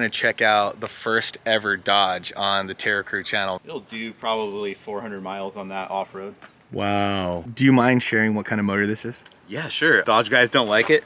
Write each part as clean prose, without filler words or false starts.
gonna check out the first ever Dodge on the Terra Crew channel. It'll do probably 400 miles on that off-road. Wow. Do you mind sharing what kind of motor this is? Yeah, sure. Dodge guys don't like it.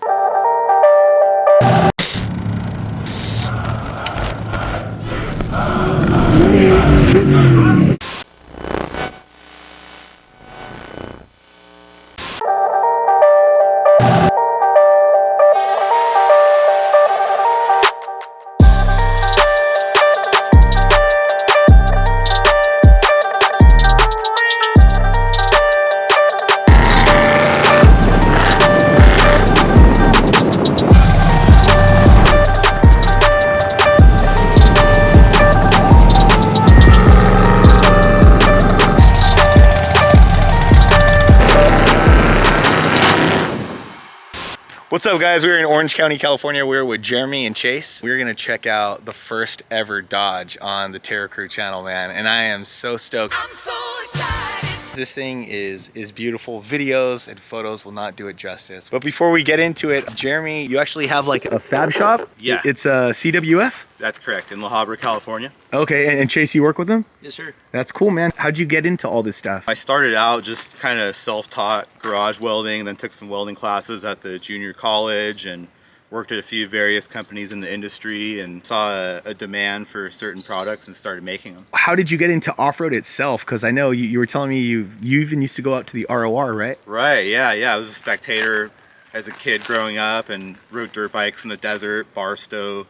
What's up, guys? We're in Orange County, California. We're with Jeremy and Chase. We're gonna check out the first ever Dodge on the Terra Crew channel, man. And I am so stoked. I'm so excited. This thing is beautiful. Videos and photos will not do it justice. But before we get into it, Jeremy, you actually have like a fab shop? Yeah. It's a CWF? That's correct, in La Habra, California. Okay, and Chase, you work with them? Yes, sir. That's cool, man. How'd you get into all this stuff? I started out just kind of self-taught garage welding, then took some welding classes at the junior college and worked at a few various companies in the industry and saw a demand for certain products and started making them. How did you get into off-road itself? Because I know you were telling me you even used to go out to the ROR, right? Right, yeah. I was a spectator as a kid growing up and rode dirt bikes in the desert, Barstow,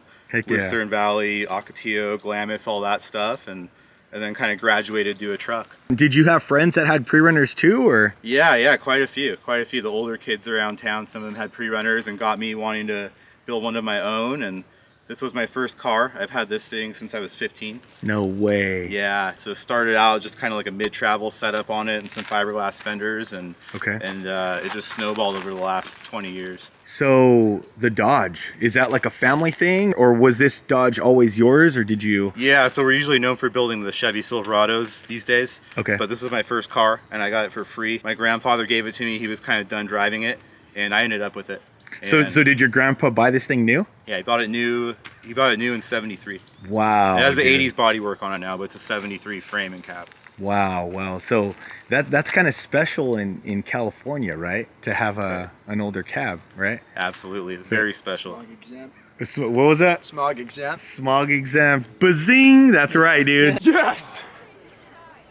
Lucerne Valley, Ocotillo, Glamis, all that stuff, and then kind of graduated to a truck. Did you have friends that had pre-runners too, or? Yeah, quite a few. Quite a few of the older kids around town, some of them had pre-runners and got me wanting to build one of my own, and this was my first car. I've had this thing since I was 15. No way. Yeah, so started out just kind of like a mid-travel setup on it and some fiberglass fenders, and it just snowballed over the last 20 years. So the Dodge, is that like a family thing, or was this Dodge always yours, or did you? Yeah, so we're usually known for building the Chevy Silverados these days. Okay. But this was my first car, and I got it for free. My grandfather gave it to me. He was kind of done driving it, and I ended up with it. So did your grandpa buy this thing new? Yeah, he bought it new. He bought it new in '73. Wow. It has the '80s bodywork on it now, but it's a '73 frame and cab. Wow. So that's kind of special in California, right? To have an older cab, right? Absolutely, it's very special. Smog exempt. What was that? Smog exempt. Smog exempt. Bazing! That's right, dude. Yes!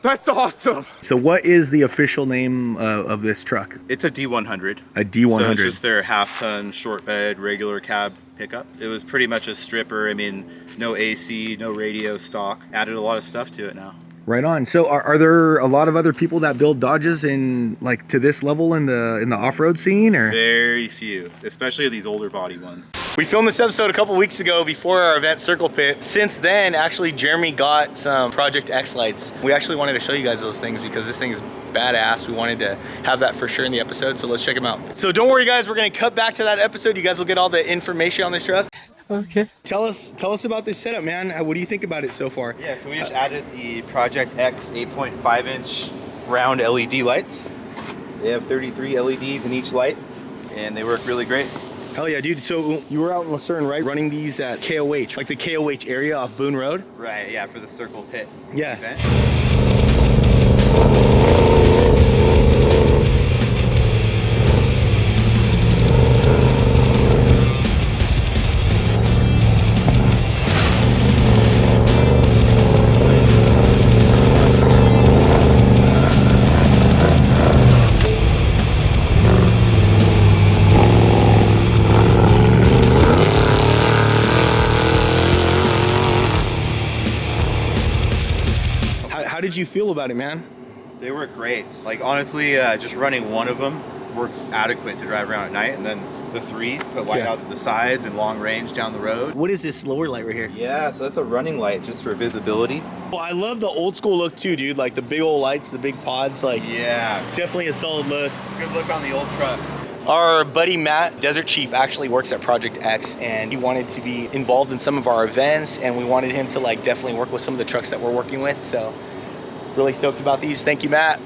That's awesome! So what is the official name of this truck? It's a D100. A D100. So it's just their half-ton short bed regular cab pickup. It was pretty much a stripper. I mean, no AC, no radio, stock. Added a lot of stuff to it now. Right on. So are there a lot of other people that build Dodges in like to this level in the off-road scene, or? Very few, especially these older body ones. We filmed this episode a couple weeks ago before our event Circle Pit. Since then, actually, Jeremy got some Project X lights. We actually wanted to show you guys those things because this thing is badass. We wanted to have that for sure in the episode, so let's check them out. So don't worry, guys, we're gonna cut back to that episode. You guys will get all the information on this truck. Okay. Tell us about this setup, man. What do you think about it so far? Yeah, so we just added the Project X 8.5-inch round LED lights. They have 33 LEDs in each light, and they work really great. Hell yeah, dude. So you were out in Lucerne, right? Running these at KOH, like the KOH area off Boone Road? Right, yeah, for the Circle Pit event. How did you feel about it, man? They work great. Like honestly, just running one of them works adequate to drive around at night, and then the three put light out to the sides and long range down the road. What is this lower light right here? Yeah, so that's a running light just for visibility. Well, I love the old school look too, dude. Like the big old lights, the big pods. Like, yeah, it's definitely a solid look. It's a good look on the old truck. Our buddy Matt, Desert Chief, actually works at Project X, and he wanted to be involved in some of our events, and we wanted him to like definitely work with some of the trucks that we're working with. So really stoked about these. Thank you, Matt.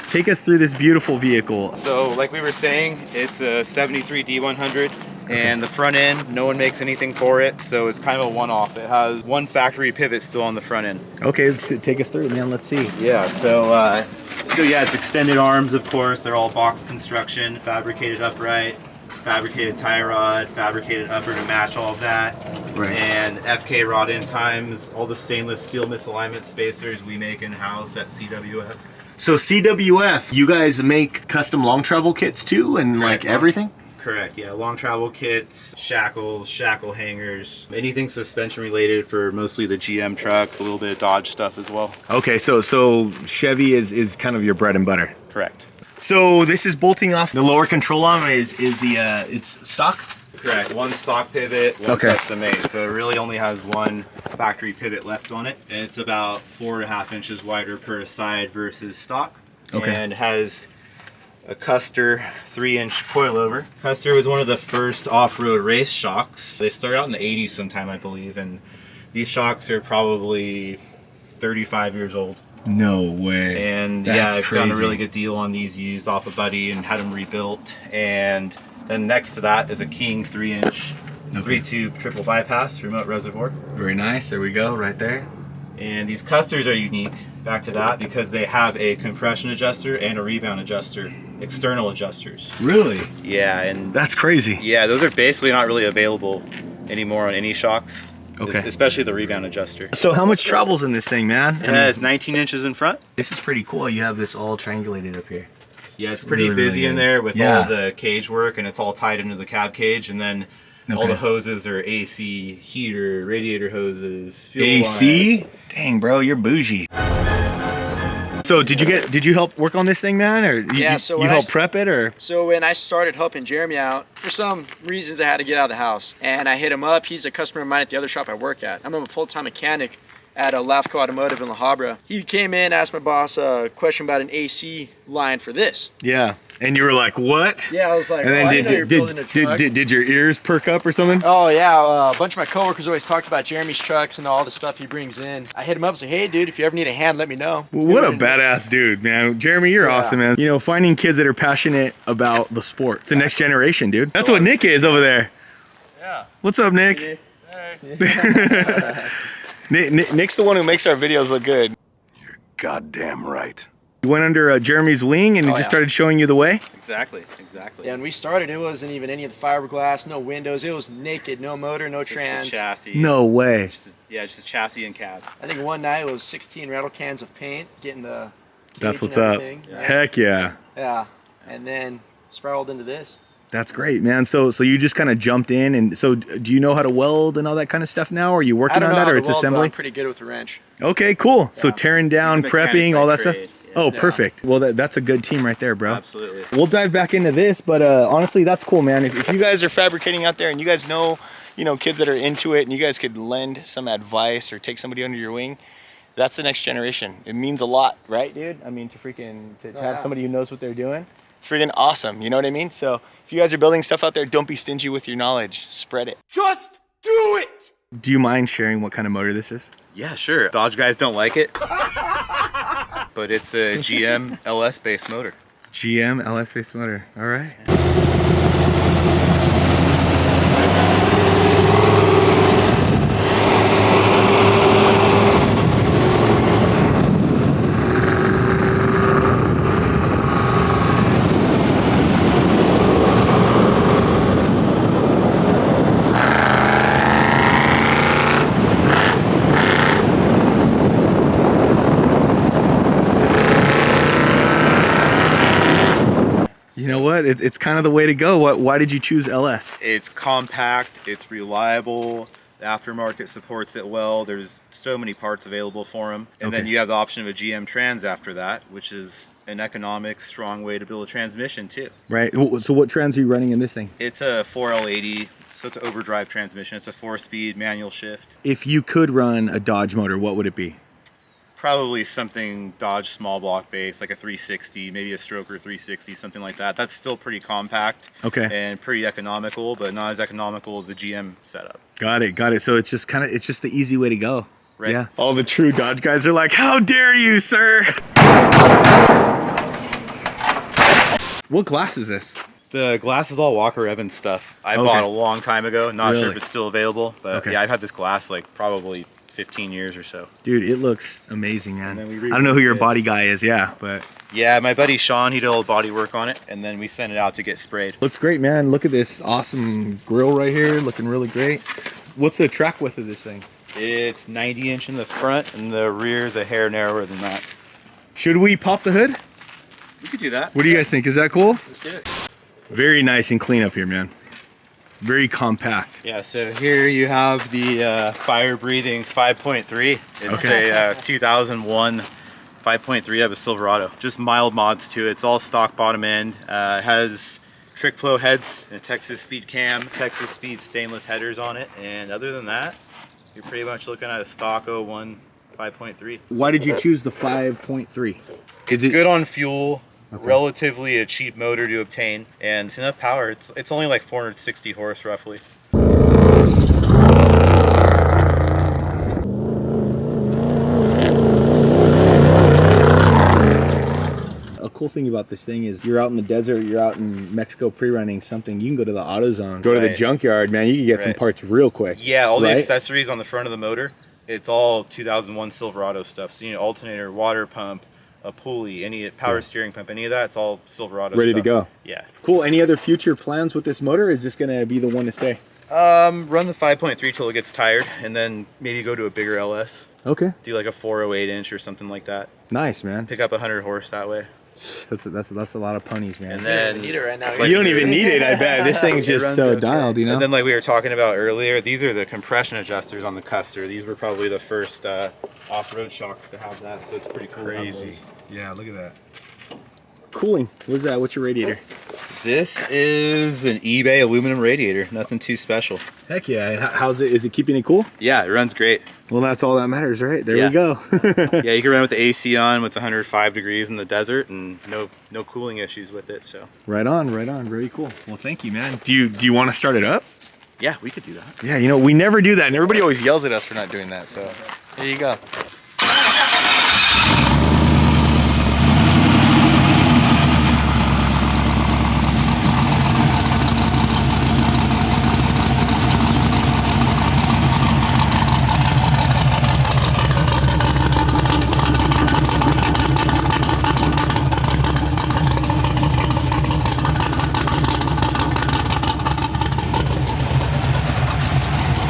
Take us through this beautiful vehicle. So like we were saying, it's a 73 D100. And the front end, no one makes anything for it, so it's kind of a one-off. It has one factory pivot still on the front end. Okay, take us through, man. Let's see. Yeah, so yeah, it's extended arms, of course. They're all box construction, fabricated upright, fabricated tie rod, fabricated upper to match all of that. Right. And FK rod end times, all the stainless steel misalignment spacers we make in-house at CWF. So CWF, you guys make custom long travel kits too, and Correct. like everything? Correct, yeah. Long travel kits, shackles, shackle hangers, anything suspension related for mostly the GM trucks, a little bit of Dodge stuff as well. Okay, so Chevy is kind of your bread and butter. Correct. So this is bolting off. The lower control arm is the it's stock? Correct. One stock pivot, one Okay. custom made. So it really only has one factory pivot left on it. And it's about 4.5 inches wider per side versus stock. Okay. And has a Custer 3-inch coilover. Custer was one of the first off-road race shocks. They started out in the 80s sometime, I believe. And these shocks are probably 35 years old. No way. And That's yeah, I found a crazy. really good deal on these used off a buddy and had them rebuilt. And then next to that is a King 3-inch, 3-tube triple bypass remote reservoir. Very nice. There we go, right there. And these Custers are unique, back to that, because they have a compression adjuster and a rebound adjuster, external adjusters. Really? Yeah, and That's crazy. yeah, those are basically not really available anymore on any shocks. Okay. Especially the rebound adjuster. So how much travel's in this thing, man? It has 19 inches in front. This is pretty cool. You have this all triangulated up here. Yeah, it's pretty really, busy really in good. there with Yeah. all the cage work, and it's all tied into the cab cage. And then all Okay. the hoses are AC, heater, radiator hoses, fuel AC? line. Dang, bro, you're bougie. So did you help work on this thing, man, or Yeah, so you when I helped s- prep it, or? So when I started helping Jeremy out, for some reasons I had to get out of the house. And I hit him up. He's a customer of mine at the other shop I work at. I'm a full-time mechanic at LAFCO Automotive in La Habra. He came in, asked my boss a question about an AC line for this. Yeah, and you were like, what? Yeah, I was like, And then I didn't know you're building a truck. did your ears perk up or something? Oh yeah, a bunch of my coworkers always talked about Jeremy's trucks and all the stuff he brings in. I hit him up and said, hey dude, if you ever need a hand, let me know. What a badass dude, man. Jeremy, you're Yeah. awesome, man. You know, finding kids that are passionate about the sport. It's the next generation, dude. That's what Nick is over there. Yeah. What's up, Nick? Nick's the one who makes our videos look good. Goddamn right. You went under Jeremy's wing and he Oh, just yeah. started showing you the way? Exactly. Yeah, when we started, it wasn't even any of the fiberglass, no windows. It was naked, no motor, no Just trans. a chassis. No way. Just a chassis and cab. I think one night it was 16 rattle cans of paint, getting the That's cage what's and up. everything. Yeah. Heck yeah. Yeah, and then spiraled into this. That's great, man. So you just kind of jumped in, and so do you know how to weld and all that kind of stuff now? Are you I working don't on know that, how or to it's weld, but assembly? I'm pretty good with a wrench. Okay, cool. So Yeah. tearing down, He's a mechanic prepping, by all that stuff. trade, yeah. Oh, Yeah. perfect. Well, that's a good team right there, bro. Absolutely. We'll dive back into this, but honestly, that's cool, man. If you guys are fabricating out there and you guys know, kids that are into it, and you guys could lend some advice or take somebody under your wing, that's the next generation. It means a lot, right, dude? I mean, to have somebody who knows what they're doing, it's freaking awesome. You know what I mean? So if you guys are building stuff out there, don't be stingy with your knowledge. Spread it. Just do it! Do you mind sharing what kind of motor this is? Yeah, sure. Dodge guys don't like it, but it's a GM LS based motor. GM LS based motor. All right. You know what? It's kind of the way to go. Why did you choose LS? It's compact, it's reliable, the aftermarket supports it well. There's so many parts available for them. And then Okay. you have the option of a GM trans after that, which is an economic, strong way to build a transmission too. Right. So what trans are you running in this thing? It's a 4L80, so it's an overdrive transmission. It's a 4-speed manual shift. If you could run a Dodge motor, what would it be? Probably something Dodge small block base, like a 360, maybe a Stroker 360, something like that. That's still pretty compact Okay. and pretty economical, but not as economical as the GM setup. Got it. So it's just the easy way to go. Right. Yeah. All the true Dodge guys are like, how dare you, sir? What glass is this? The glass is all Walkaround stuff. I bought a long time ago. Not sure if it's still available, but yeah, I've had this glass like probably 15 years or so. Dude, it looks amazing, man. I don't know who your body guy is, but... Yeah, my buddy Sean, he did all the body work on it, and then we sent it out to get sprayed. Looks great, man. Look at this awesome grill right here, looking really great. What's the track width of this thing? It's 90-inch in the front, and the rear is a hair narrower than that. Should we pop the hood? We could do that. What do you guys think? Is that cool? Let's do it. Very nice and clean up here, man. Very compact. Yeah, so here you have the fire-breathing 5.3. It's a 2001 5.3 of a Silverado. Just mild mods to it. It's all stock bottom end. It has trick flow heads and a Texas speed cam, Texas speed stainless headers on it. And other than that, you're pretty much looking at a stock 01 5.3. Why did you choose the 5.3? It's good on fuel. Relatively a cheap motor to obtain, and it's enough power. It's only like 460 horse roughly. A cool thing about this thing is you're out in the desert, you're out in Mexico pre-running something, you can go to the AutoZone, go to the junkyard, man, you can get some parts real quick. Yeah, all the accessories on the front of the motor, it's all 2001 Silverado stuff. So you need an alternator, water pump, a pulley, any power steering pump, any of that, it's all Silverado ready stuff. To go. Yeah. Cool. Any other future plans with this motor? Is this going to be the one to stay? Run the 5.3 till it gets tired, and then maybe go to a bigger LS. Okay. Do like a 408 inch or something like that. Nice, man. Pick up 100 horse that way. That's a lot of punnies, man. And then you don't even need it right now. Like, you don't even need it, I bet. This thing's just so dialed, you know? And then like we were talking about earlier, these are the compression adjusters on the Custer. These were probably the first off-road shocks to have that, so it's pretty cool. Crazy. Yeah, look at that. Cooling. What's that? What's your radiator? This is an eBay aluminum radiator. Nothing too special. Heck yeah. And how's it? Is it keeping it cool? Yeah, it runs great. Well, that's all that matters, right? There we go. Yeah, you can run with the AC on with 105 degrees in the desert and no cooling issues with it. So. Right on, right on. Very cool. Well, thank you, man. Do you want to start it up? Yeah, we could do that. Yeah, you know, we never do that, and everybody always yells at us for not doing that. So here you go.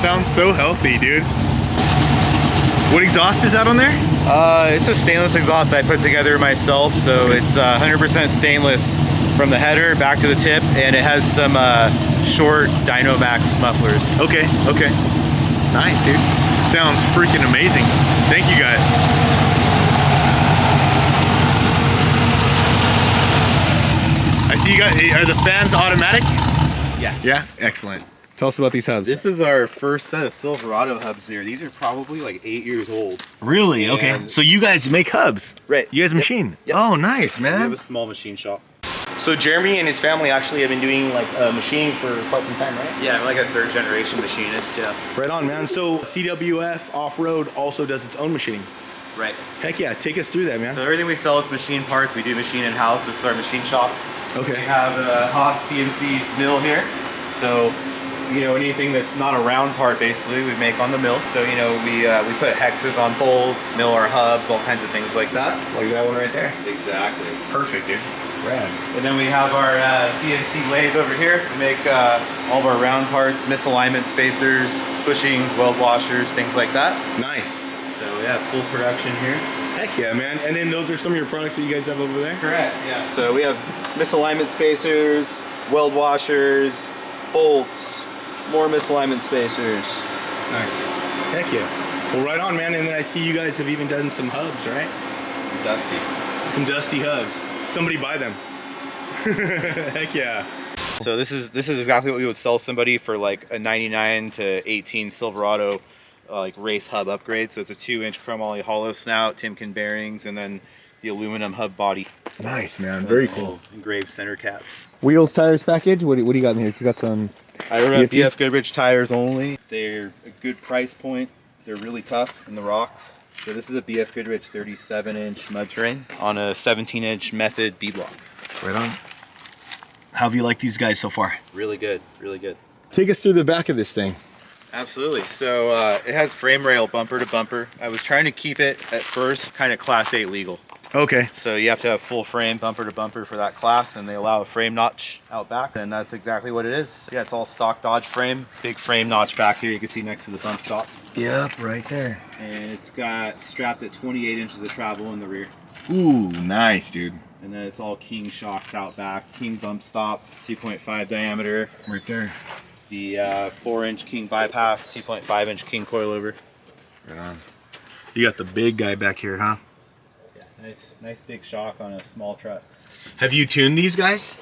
Sounds so healthy, dude. What exhaust is that on there? It's a stainless exhaust I put together myself, so it's 100% stainless from the header back to the tip, and it has some short Dynamax mufflers. Okay. Nice, dude. Sounds freaking amazing. Thank you, guys. I see you guys. Are the fans automatic? Yeah. Yeah? Excellent. Tell us about these hubs. This is our first set of Silverado hubs here. These are probably like 8 years old. Really? Okay. So you guys make hubs? Right. You guys machine? Yep. Oh, nice, man. We have a small machine shop. So Jeremy and his family actually have been doing like machining for quite some time, right? Yeah, I'm like a third generation machinist, yeah. Right on, man. So CWF Off-Road also does its own machining. Right. Heck yeah, take us through that, man. So everything we sell is machine parts. We do machine in-house. This is our machine shop. Okay. We have a Haas CNC mill here. So, you know, anything that's not a round part, basically, we make on the mill. So, you know, we put hexes on bolts, mill our hubs, all kinds of things like that. Like that one right there. Exactly. Perfect, dude. Rad. And then we have our CNC lathe over here. We make all of our round parts, misalignment spacers, bushings, weld washers, things like that. Nice. So yeah, full production here. Heck yeah, man. And then those are some of your products that you guys have over there? Correct, yeah. So we have misalignment spacers, weld washers, bolts, more misalignment spacers. Nice. Heck yeah. Well, right on, man. And then I see you guys have even done some hubs, right? Dusty. Some dusty hubs. Somebody buy them. Heck yeah. So this is exactly what we would sell somebody for, like a 99 to 18 Silverado like race hub upgrade. So it's a 2-inch chromoly hollow snout, Timken bearings, and then the aluminum hub body. Nice, man. Very cool. Engraved center caps. Wheels, tires package. What do you got in here? It's got some. I run BF Goodrich tires only. They're a good price point. They're really tough in the rocks. So this is a BF Goodrich 37-inch mud terrain on a 17-inch method B block. Right on. How have you liked these guys so far? Really good, really good. Take us through the back of this thing. Absolutely. So it has frame rail bumper to bumper. I was trying to keep it at first kind of Class 8 legal. Okay. So you have to have full frame bumper to bumper for that class, and they allow a frame notch out back, and that's exactly what it is. Yeah, it's all stock Dodge frame. Big frame notch back here you can see next to the bump stop. Yep, right there. And it's got strapped at 28 inches of travel in the rear. Ooh, nice, dude. And then it's all King shocks out back. King bump stop, 2.5 diameter. Right there. The 4-inch King bypass, 2.5-inch King coilover. Right on. So you got the big guy back here, huh? Yeah, nice big shock on a small truck. Have you tuned these guys?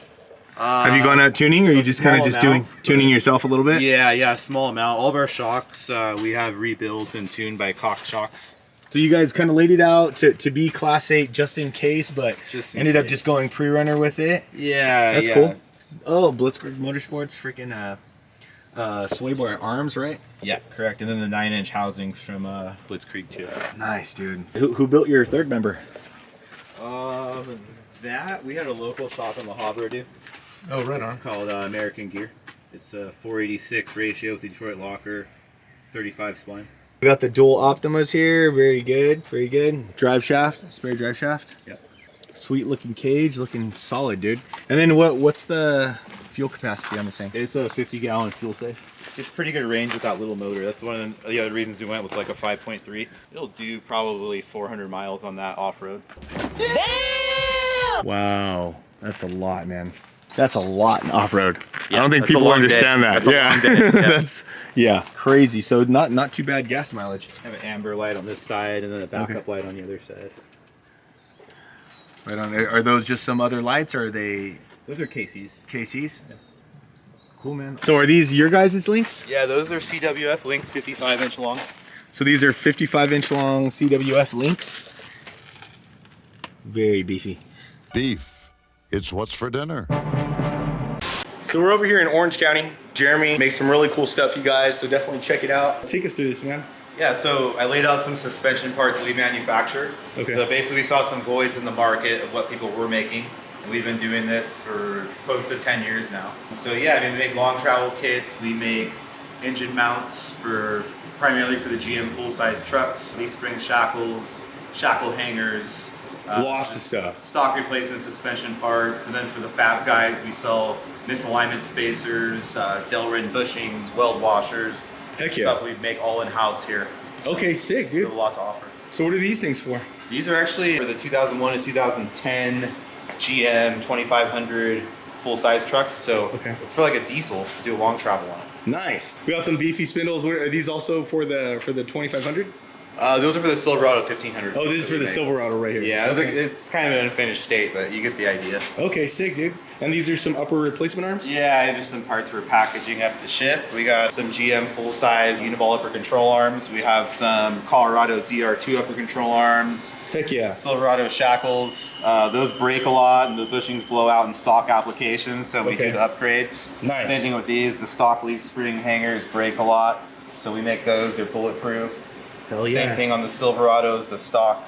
Have you gone out tuning, or are you just kind of just tuning yourself a little bit? Yeah, small amount. All of our shocks we have rebuilt and tuned by Cox Shocks. So you guys kind of laid it out to be Class 8 just in case, but ended up just going Prerunner with it. Yeah, that's cool. Oh, Blitzkrieg Motorsports, freaking sway bar arms, right? Yeah, correct. And then the 9-inch housings from Blitzkrieg too. Nice, dude. Who built your third member? That we had a local shop in La Habra do. Oh, right on. It's called American Gear. It's a 486 ratio with the Detroit locker, 35 spline. We got the dual Optimas here. Very good, very good. Drive shaft, spare drive shaft. Yep. Sweet looking cage, looking solid, dude. And then what's the fuel capacity on this thing? It's a 50-gallon fuel safe. It's pretty good range with that little motor. That's one of the other reasons we went with like a 5.3. It'll do probably 400 miles on that off-road. Damn! Wow, that's a lot, man. That's a lot in off-road. Yeah, I don't think people understand that. That's a long day. Yeah. That's crazy. So not too bad gas mileage. I have an amber light on this side and then a backup light on the other side. Right on. Are those just some other lights, or are they? Those are KCs. KCs? Yeah. Cool, man. So are these your guys' links? Yeah, those are CWF links, 55-inch long. So these are 55-inch long CWF links. Very beefy. Beef. It's what's for dinner. So we're over here in Orange County. Jeremy makes some really cool stuff, you guys, so definitely check it out. Take us through this, man. Yeah, so I laid out some suspension parts that we manufacture. Okay. So basically we saw some voids in the market of what people were making. And we've been doing this for close to 10 years now. So yeah, I mean, we make long travel kits, we make engine mounts primarily for the GM full-size trucks, leaf spring shackles, shackle hangers, Lots of stuff. Stock replacement suspension parts, and then for the fab guys, we sell misalignment spacers, Delrin bushings, weld washers. Heck yeah. Stuff we make all in-house here. Okay, sick, We dude. have a lot to offer. So what are these things for? These are actually for the 2001 to 2010 GM 2500 full-size trucks. So it's for like a diesel to do a long travel on it. Nice. We got some beefy spindles. Are these also for the 2500? Those are for the Silverado 1500. Oh, this is for the Silverado right here. Yeah, okay. it's kind of an unfinished state, but you get the idea. Okay, sick, dude. And these are some upper replacement arms? Yeah, just some parts we're packaging up to ship. We got some GM full-size uniball upper control arms. We have some Colorado ZR2 upper control arms. Heck yeah. Silverado shackles. Those break a lot, and the bushings blow out in stock applications, so we do the upgrades. Nice. Same thing with these. The stock leaf spring hangers break a lot, so we make those. They're bulletproof. Hell yeah. Same thing on the Silverados, the stock.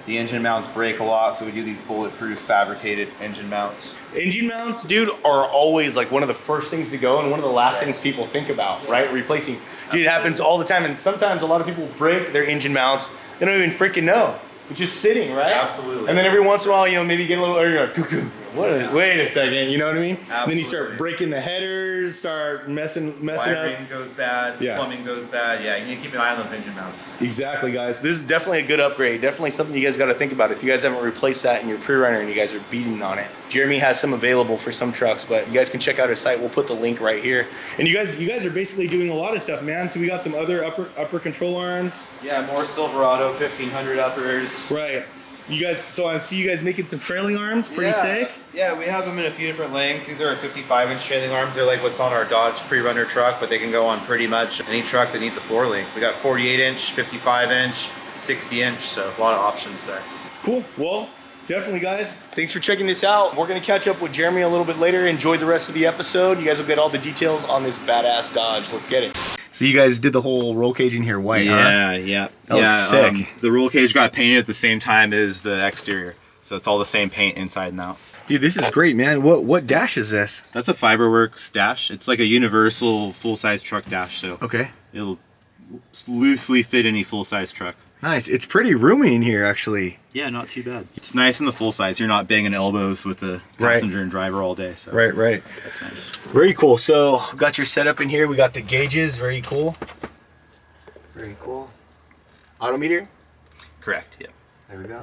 The engine mounts break a lot, so we do these bulletproof fabricated engine mounts. Engine mounts, dude, are always like one of the first things to go and one of the last things people think about, right? Replacing. Dude, it happens all the time, and sometimes a lot of people break their engine mounts. They don't even freaking know. It's just sitting, right? Absolutely. And then every once in a while, you know, maybe get a little, or you're like, cuckoo. Wait a second, you know what I mean? Absolutely. Then you start breaking the headers, start messing up. Wiring goes bad, Yeah. plumbing goes bad. Yeah, you need to keep an eye on those engine mounts. Exactly, guys. This is definitely a good upgrade. Definitely something you guys got to think about if you guys haven't replaced that in your Prerunner and you guys are beating on it. Jeremy has some available for some trucks, but you guys can check out his site. We'll put the link right here. And you guys are basically doing a lot of stuff, man. So we got some other upper control arms. Yeah, more Silverado 1500 uppers. Right. You guys, so I see you guys making some trailing arms. Pretty sick. Yeah, we have them in a few different lengths. These are 55-inch trailing arms. They're like what's on our Dodge Prerunner truck, but they can go on pretty much any truck that needs a floor length. We got 48-inch, 55-inch, 60-inch, so a lot of options there. Cool. Well, definitely, guys. Thanks for checking this out. We're going to catch up with Jeremy a little bit later. Enjoy the rest of the episode. You guys will get all the details on this badass Dodge. Let's get it. So you guys did the whole roll cage in here white, huh? Yeah. That looks sick. The roll cage got painted at the same time as the exterior, so it's all the same paint inside and out. Dude, this is great, man. What dash is this? That's a Fiberworks dash. It's like a universal full-size truck dash, so Okay. it'll loosely fit any full-size truck. Nice. It's pretty roomy in here, actually. Yeah, not too bad. It's nice in the full size. You're not banging elbows with the passenger and driver all day. So Right. that's nice. Very cool. So, got your setup in here. We got the gauges. Very cool. Very cool. Odometer. Correct. Yeah. There we go.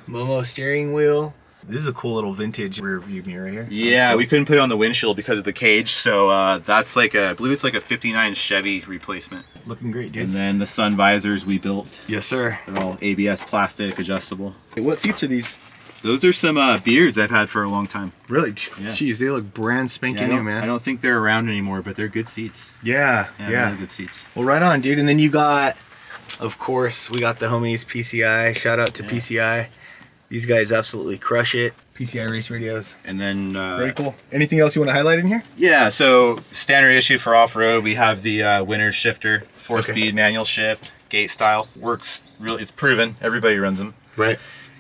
Momo steering wheel. This is a cool little vintage rear view mirror here. Yeah, we couldn't put it on the windshield because of the cage. So that's like I believe it's like a '59 Chevy replacement. Looking great, dude. And then the sun visors we built. Yes, sir. They're all ABS plastic adjustable. Hey, what seats are these? Those are some beards I've had for a long time. Really? Jeez, they look brand spanking new, man. I don't think they're around anymore, but they're good seats. Yeah. Really good seats. Well, right on, dude. And then you got, of course, we got the homies PCI. Shout out to PCI. These guys absolutely crush it. PCI race radios. And then very cool. Anything else you want to highlight in here? Yeah, so standard issue for off-road, we have the Winner's shifter, 4-speed manual shift, gate style. Works really, it's proven. Everybody runs them. Right.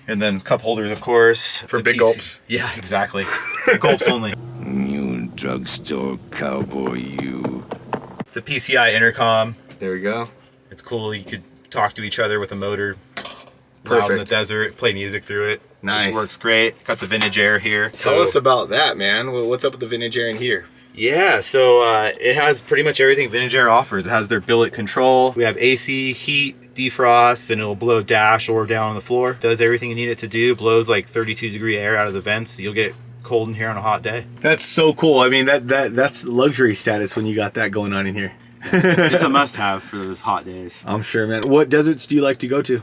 And then cup holders, of course. For big gulps. Yeah, exactly. Gulps only. You drugstore cowboy, you. The PCI intercom. There we go. It's cool. You could talk to each other with a motor. Perfect. Out in the desert, play music through it. Nice. It works great. Got the vintage air here. Tell us about that, man. What's up with the vintage air in here? Yeah, so it has pretty much everything Vintage Air offers. It has their billet control. We have AC, heat, defrost, and it'll blow dash or down on the floor. Does everything you need it to do. Blows like 32-degree air out of the vents. You'll get cold in here on a hot day. That's so cool. I mean, that's luxury status when you got that going on in here. It's a must-have for those hot days. I'm sure, man. What deserts do you like to go to?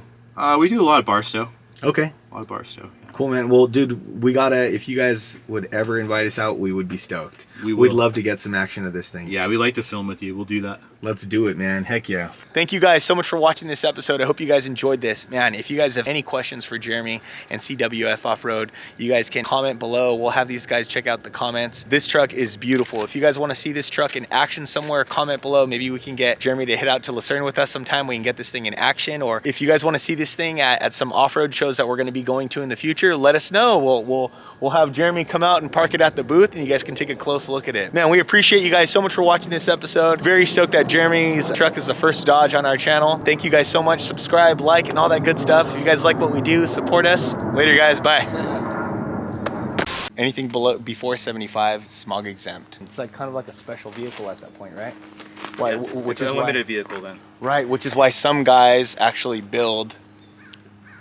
We do a lot of Barstow. Okay. A lot of Barstow. Yeah. Cool, man. Well, dude, we gotta, if you guys would ever invite us out, we would be stoked. We'd love to get some action of this thing. Yeah, we like to film with you. We'll do that. Let's do it, man. Heck yeah. Thank you guys so much for watching this episode. I hope you guys enjoyed this. Man, if you guys have any questions for Jeremy and CWF Off-Road, you guys can comment below. We'll have these guys check out the comments. This truck is beautiful. If you guys want to see this truck in action somewhere, comment below. Maybe we can get Jeremy to hit out to Lucerne with us sometime. We can get this thing in action. Or if you guys want to see this thing at some off-road shows that we're going to be going to in the future, let us know. We'll have Jeremy come out and park it at the booth, and you guys can take a close look at it. Man, we appreciate you guys so much for watching this episode. Very stoked that Jeremy's truck is the first Dodge on our channel. Thank you guys so much. Subscribe, like, and all that good stuff. If you guys like what we do, support us. Later, guys. Bye. Anything before 75, smog exempt. It's like kind of like a special vehicle at that point, right? Why? Yeah, Which it's is a limited vehicle then. Right, which is why some guys actually build.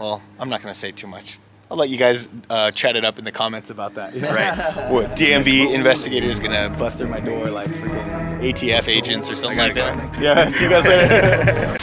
Well, I'm not going to say too much. I'll let you guys chat it up in the comments about that. Right. What, DMV investigator is going to bust through my door like freaking ATF agents or something like that. Yeah, see you guys later.